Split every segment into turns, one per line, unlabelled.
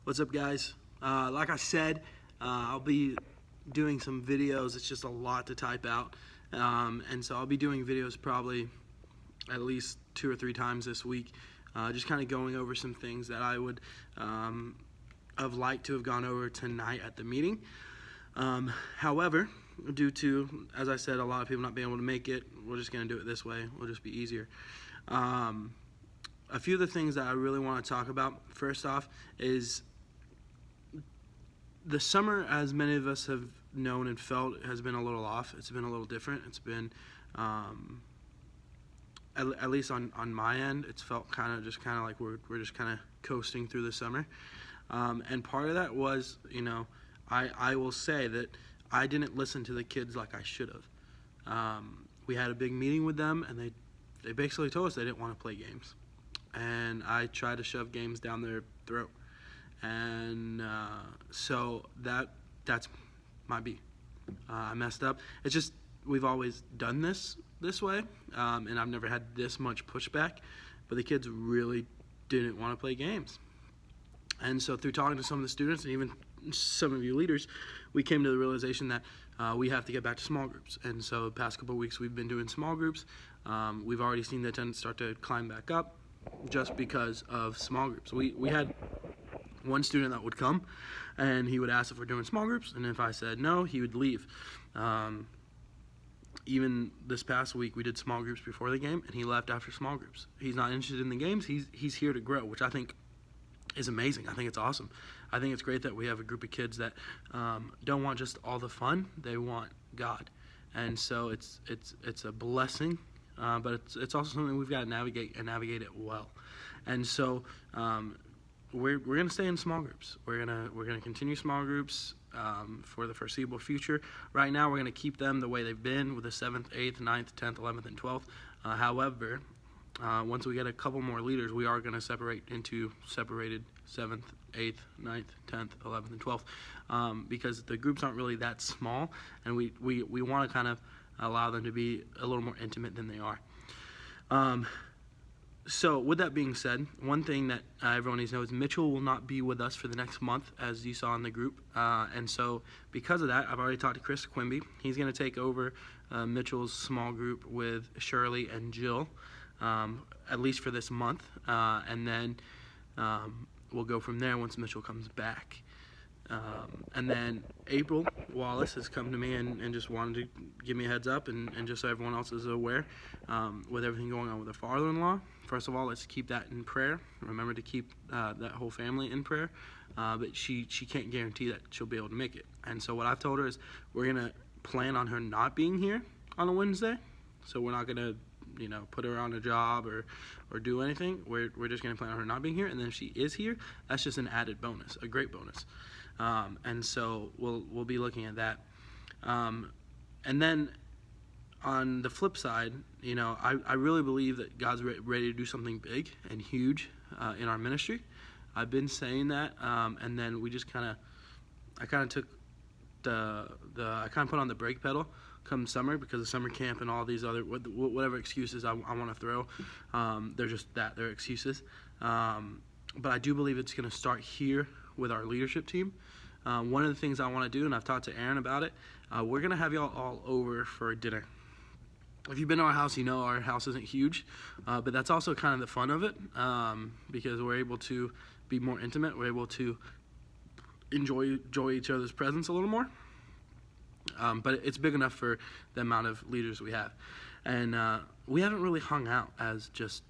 What's up, guys? Like I said, I'll be doing some videos. It's just a lot to type out, and so I'll be doing videos probably at least 2 or 3 times this week, just kind of going over some things that I would have liked to have gone over tonight at the meeting. However, due to, as I said, a lot of people not being able to make it, we're just going to do it this way. It'll just be easier. A few of the things that I really want to talk about, first off, is the summer, as many of us have known and felt, has been a little off. It's been a little different. It's been, at least on my end, it's felt kind of like we're just kind of coasting through the summer. And part of that was, I will say that I didn't listen to the kids like I should have. We had a big meeting with them, and they basically told us they didn't want to play games. And I tried to shove games down their throat. And so that's my B. I messed up. It's just we've always done this way, and I've never had this much pushback, but the kids really didn't want to play games. And so through talking to some of the students and even some of you leaders, we came to the realization that we have to get back to small groups. And so the past couple of weeks we've been doing small groups. We've already seen the attendance start to climb back up just because of small groups. We had one student that would come, and he would ask if we're doing small groups, and if I said no, he would leave. Even this past week, we did small groups before the game, and he left after small groups. He's not interested in the games. He's here to grow, which I think is amazing. I think it's awesome. I think it's great that we have a group of kids that don't want just all the fun. They want God, and so it's a blessing. But it's also something we've got to navigate it well. And so we're gonna stay in small groups. We're gonna continue small groups for the foreseeable future. Right now, we're gonna keep them the way they've been with the 7th, 8th, 9th, 10th, 11th, and 12th. However, once we get a couple more leaders, we are gonna separate into separated 7th, 8th, 9th, 10th, 11th, and 12th, because the groups aren't really that small, and we want to kind of allow them to be a little more intimate than they are. So with that being said, one thing that everyone needs to know is Mitchell will not be with us for the next month, as you saw in the group. And so because of that, I've already talked to Chris Quimby. He's going to take over Mitchell's small group with Shirley and Jill, at least for this month. And then we'll go from there once Mitchell comes back. And then April Wallace has come to me and just wanted to give me a heads up, and just so everyone else is aware, with everything going on with her father-in-law. First of all, let's keep that in prayer. Remember to keep that whole family in prayer. But she can't guarantee that she'll be able to make it. And so what I've told her is we're going to plan on her not being here on a Wednesday. So we're not going to put her on a job or do anything. We're just going to plan on her not being here. And then if she is here, that's just an added bonus, a great bonus. And so we'll be looking at that. And then on the flip side, I really believe that God's ready to do something big and huge in our ministry. I've been saying that, and then we just I kind of put on the brake pedal come summer because of summer camp and all these other whatever excuses I want to throw. They're just they're excuses. But I do believe it's going to start here with our leadership team. One of the things I want to do, and I've talked to Aaron about it, we're going to have y'all all over for dinner. If you've been to our house, our house isn't huge, but that's also kind of the fun of it, because we're able to be more intimate. We're able to enjoy each other's presence a little more. But it's big enough for the amount of leaders we have. And we haven't really hung out as just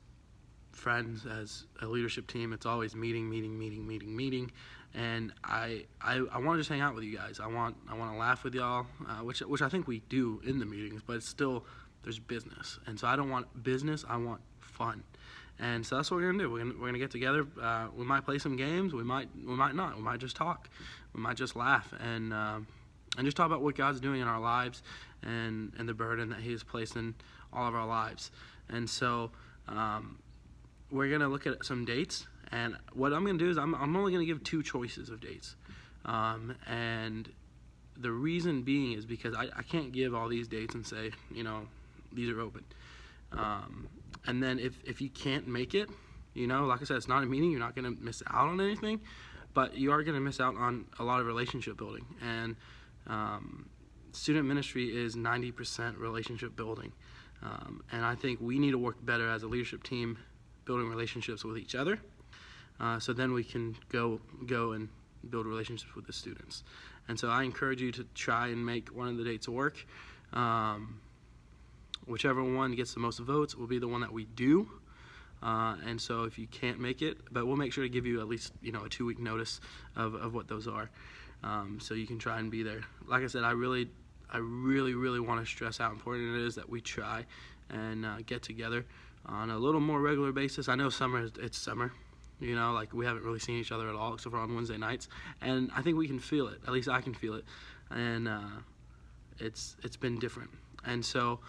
friends, as a leadership team. It's always meeting. And I want to just hang out with you guys. I want to laugh with y'all, which I think we do in the meetings, but it's still, there's business. And so I don't want business, I want fun. And so that's what we're gonna do. We're gonna get together. We might play some games. We might not. We might just talk. We might just laugh and just talk about what God's doing in our lives and the burden that He has placed in all of our lives. And so we're gonna look at some dates. And what I'm going to do is I'm only going to give 2 choices of dates. And the reason being is because I can't give all these dates and say, these are open. And then if you can't make it, like I said, it's not a meeting. You're not going to miss out on anything. but you are going to miss out on a lot of relationship building. And student ministry is 90% relationship building. And I think we need to work better as a leadership team, building relationships with each other, so then we can go and build relationships with the students. And so I encourage you to try and make one of the dates work. Whichever one gets the most votes will be the one that we do. And so if you can't make it, but we'll make sure to give you at least, a 2-week notice of what those are, so you can try and be there. Like I said, I really want to stress how important it is that we try and get together on a little more regular basis. I know it's summer, like we haven't really seen each other at all except for on Wednesday nights, and I think we can feel it. At least I can feel it, and it's been different. And so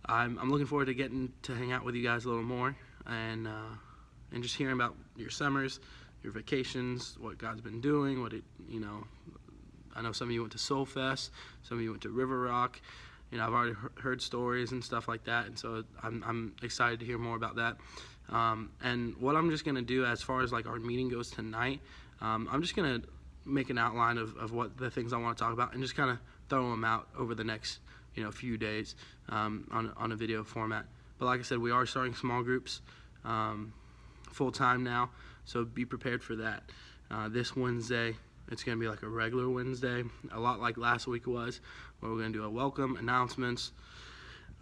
I'm looking forward to getting to hang out with you guys a little more, and just hearing about your summers, your vacations, what God's been doing, I know some of you went to Soul Fest, some of you went to River Rock. I've already heard stories and stuff like that, and so I'm excited to hear more about that. And what I'm just going to do as far as like our meeting goes tonight, I'm just going to make an outline of what the things I want to talk about and just kind of throw them out over the next few days on a video format. But like I said, we are starting small groups full time now, so be prepared for that. This Wednesday, it's going to be like a regular Wednesday, a lot like last week was, where we're going to do a welcome, announcements.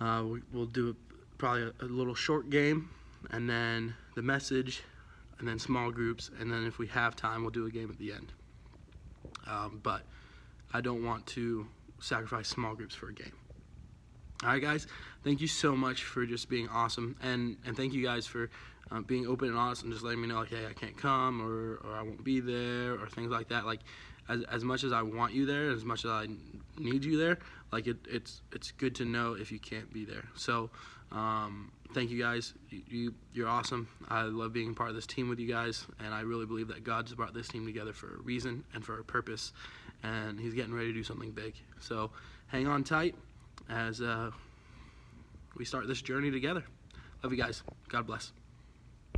We'll do probably a little short game, and then the message, and then small groups, and then if we have time, we'll do a game at the end. But I don't want to sacrifice small groups for a game. All right, guys, thank you so much for just being awesome, and thank you guys for being open and honest and just letting me know, like, hey, I can't come, or I won't be there, or things like that. Like, as much as I want you there, as much as I need you there, like, it's good to know if you can't be there. So thank you guys. You're awesome. I love being part of this team with you guys, and I really believe that God's brought this team together for a reason and for a purpose, and he's getting ready to do something big. So hang on tight as we start this journey together. Love you guys. God bless.